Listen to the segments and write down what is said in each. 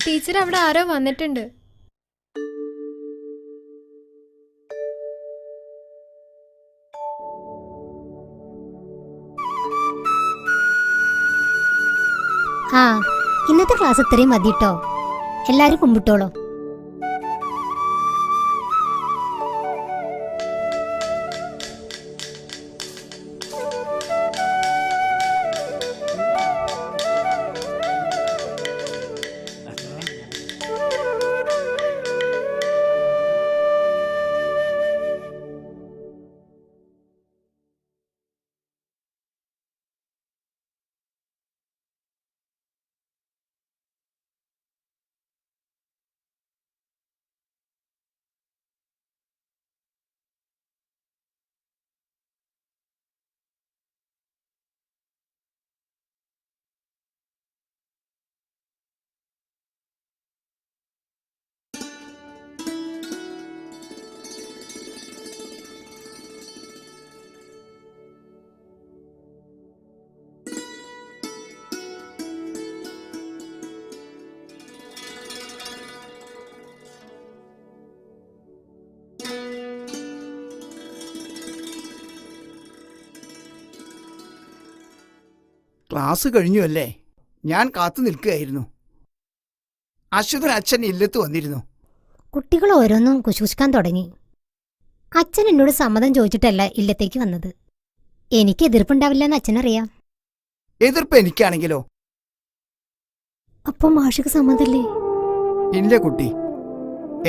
Teacher അവിടെ ആരോ വന്നിട്ടുണ്ട്. ആ, ഇന്നത്തെ ക്ലാസ് ഇത്രയും മതിട്ടോ. എല്ലാരും കുമ്പിട്ടോളൂ. ക്ലാസ് കഴിഞ്ഞു അല്ലേ? ഞാൻ കാത്തു നിൽക്കുകയായിരുന്നു. അശ്വതൻ അച്ഛൻ ഇല്ലത്ത് വന്നിരുന്നു. കുട്ടികൾ ഓരോന്നും കുശുകുശുക്കാൻ തുടങ്ങി. അച്ഛൻ എന്നോട് സമ്മതം ചോദിച്ചിട്ടല്ല ഇല്ലത്തേക്ക് വന്നത്. എനിക്ക് എതിർപ്പുണ്ടാവില്ലെന്ന് അച്ഛനറിയാം. എതിർപ്പ് എനിക്കാണെങ്കിലോ? അപ്പം മാഷിക്ക് സമ്മതല്ലേ? ഇല്ല കുട്ടി,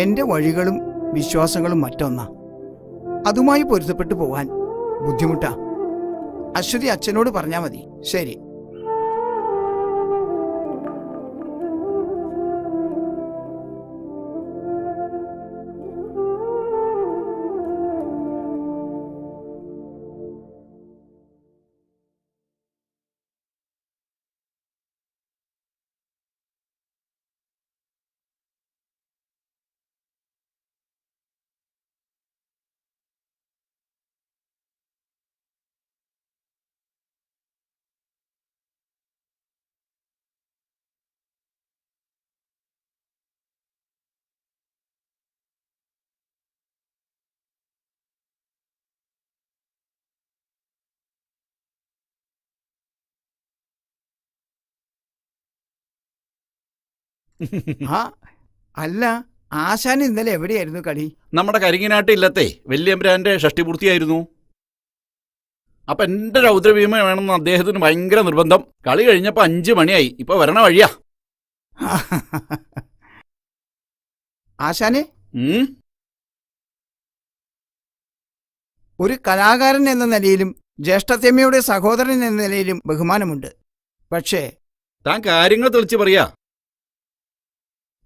എന്റെ വഴികളും വിശ്വാസങ്ങളും മറ്റൊന്നാ. അതുമായി പൊരുത്തപ്പെട്ടു പോവാൻ ബുദ്ധിമുട്ടാ. അശ്വതി അച്ഛനോട് പറഞ്ഞാ മതി. ശരി. ആ അല്ല, ആശാൻ ഇന്നലെ എവിടെയായിരുന്നു കളി? നമ്മുടെ കരിങ്ങിനാട്ട് ഇല്ലത്തെ വല്യമ്പരാന്റെ ഷഷ്ടിപൂർത്തിയായിരുന്നു. അപ്പൊ എന്റെ രൗദ്രഭീമ വേണമെന്ന് അദ്ദേഹത്തിന് ഭയങ്കര നിർബന്ധം. കളി കഴിഞ്ഞപ്പോ 5 മണിയായി. ഇപ്പൊ വരണ വഴിയാ. ആശാനെ, ഒരു കലാകാരൻ എന്ന നിലയിലും ജ്യേഷ്ഠത്തമ്മയുടെ സഹോദരൻ എന്ന നിലയിലും ബഹുമാനമുണ്ട്. പക്ഷേ താൻ കാര്യങ്ങൾ തെളിച്ച് പറയാ.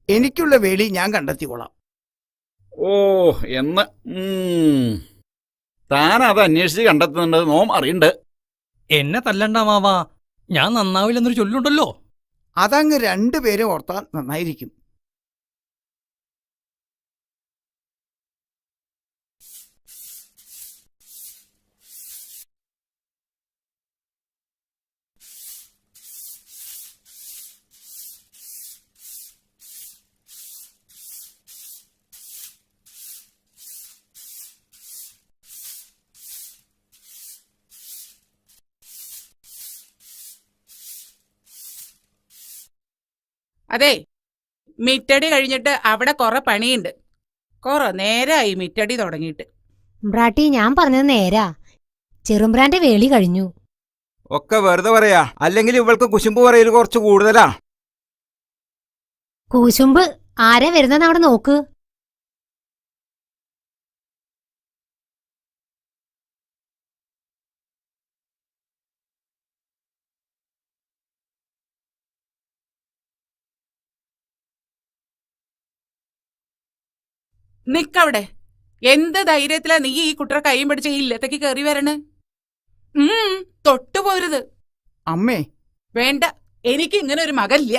എനിക്കുള്ള വേളി ഞാൻ കണ്ടെത്തിക്കൊള്ളാം. ഓ എന്ന് താൻ അത് അന്വേഷിച്ച് കണ്ടെത്തുന്നുണ്ട്. നോം അറിയണ്ട്. എന്നെ തല്ലണ്ട മാവാ, ഞാൻ നന്നാവില്ലെന്നൊരു ചൊല്ലുണ്ടല്ലോ. അതങ്ങ് രണ്ടുപേരും ഓർത്താൽ നന്നായിരിക്കും. അതെ, മിറ്റടി കഴിഞ്ഞിട്ട് അവിടെ കുറെ പണിയുണ്ട്. കുറെ നേരമായി മിറ്റടി തുടങ്ങിയിട്ട്. ബ്രാട്ടി, ഞാൻ പറഞ്ഞത് നേരാ. ചെറുമ്പ്രാന്റെ വേളി കഴിഞ്ഞു. ഒക്കെ വെറുതെ പറയാ, അല്ലെങ്കിൽ ഇവൾക്ക് കുശുമ്പ് പറയൽ കുറച്ച് കൂടുതലാ. കൂശുമ്പ് ആരാ വരുന്നെന്ന് അവിടെ നോക്ക്. നിക്കവിടെ. എന്ത് ധൈര്യത്തിലാ നീ ഈ കുട്ടറെ കൈയും പിടിച്ച് ഈ ഇല്ലത്തേക്ക് കയറി വരണ്? തൊട്ടുപോരുത്. അമ്മേ, വേണ്ട, എനിക്ക് ഇങ്ങനെ ഒരു മകനില്ല.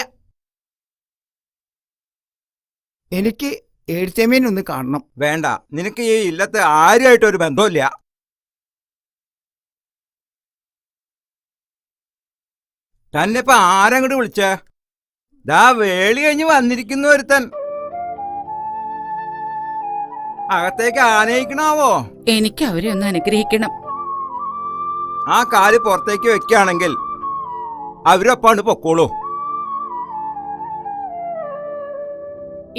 എനിക്ക് എഴുത്തേമേനൊന്ന് കാണണം. വേണ്ട, നിനക്ക് ഈ ഇല്ലത്തെ ആരുമായിട്ടൊരു ബന്ധമില്ല. തന്നെ ഇപ്പൊ ആരങ്ങോട്ട് വിളിച്ചേ? ദാ വേളി കഴിഞ്ഞ് വന്നിരിക്കുന്ന ഒരുത്തൻ. അകത്തേക്ക് ആനയിക്കണാവോ? എനിക്ക് അവരെ ഒന്ന് അനുഗ്രഹിക്കണം. ആ കാല് പുറത്തേക്ക് വെക്കുകയാണെങ്കിൽ അവരൊപ്പാണ്ട് പൊക്കോളൂ.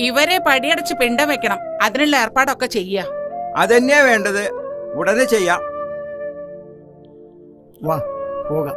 ഇവരെ പടിയടച്ച് പിണ്ടം വെക്കണം. അതിനുള്ള ഏർപ്പാടൊക്കെ ചെയ്യാ. അതന്നെയാ വേണ്ടത്. ഉടനെ ചെയ്യാം. വാ പോകാം.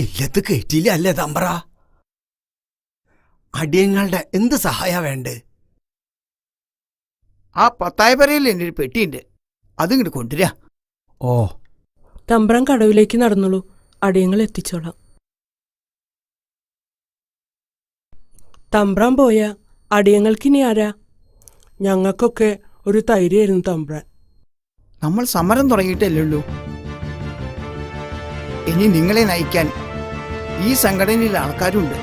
ഇല്ലത്ത് കയറ്റിയില്ല അല്ലേ തമ്പ്ര? അടിയങ്ങളുടെ എന്ത് സഹായ വേണ്ടേ? ആ പത്തായപ്പരയിൽ എൻ്റെ ഒരു പെട്ടിയുണ്ട്, അതിങ്ങോട്ട് കൊണ്ടുവരാ. ഓ, തമ്പ്രാൻ കടവിലേക്ക് നടന്നോളൂ, അടിയങ്ങൾ എത്തിച്ചോളാം. തമ്പ്രാൻ പോയാ അടിയങ്ങൾക്കിനി ആരാ? ഞങ്ങൾക്കൊക്കെ ഒരു തൈരായിരുന്നു തമ്പ്രാൻ. നമ്മൾ സമരം തുടങ്ങിയിട്ടല്ലേ ഉള്ളൂ. ഇനി നിങ്ങളെ നയിക്കാൻ ഈ സംഘടനയിൽ ആൾക്കാരുണ്ട്.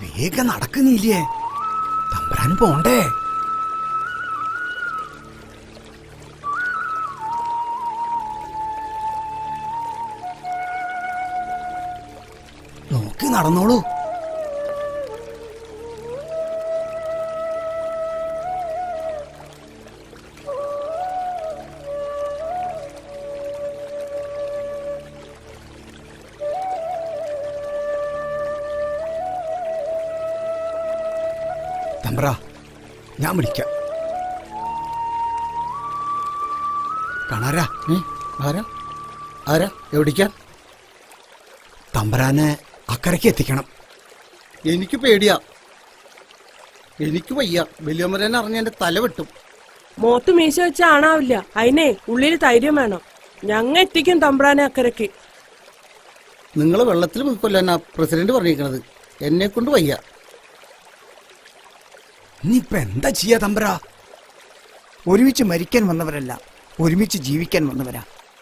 വേഗം നടക്കുന്നില്ലേ? തമ്പ്രാന് പോണ്ടേ? നോക്കി നടന്നോളൂ. തമ്പ്ര, ഞാൻ വിളിക്കാം. കാണാരാ? ആരാ ആരാ എവിടേക്കാ? തമ്പ്രാനെ അക്കരയ്ക്ക് എത്തിക്കണം. എനിക്ക് പേടിയാ. എനിക്ക് വയ്യ. വലിയമ്മരനെ അറിഞ്ഞ എന്റെ തല വെട്ടും. മോത്ത് മീശ വെച്ച ആണാവില്ല. അതിനെ ഉള്ളിൽ ധൈര്യം വേണം. ഞങ്ങ എത്തിക്കും തമ്പ്രാനെ അക്കരയ്ക്ക്. നിങ്ങൾ വെള്ളത്തിൽ മുക്കൊല്ലാനാ പ്രസിഡന്റ് പറഞ്ഞിരിക്കണത്. എന്നെ കൊണ്ട് വയ്യ. നീ ഇപ്പൊ എന്താ ചെയ്യാ തമ്പ്ര? ഒരുമിച്ച് മരിക്കാൻ വന്നവരല്ല, ഒരുമിച്ച് ജീവിക്കാൻ വന്നവരാ.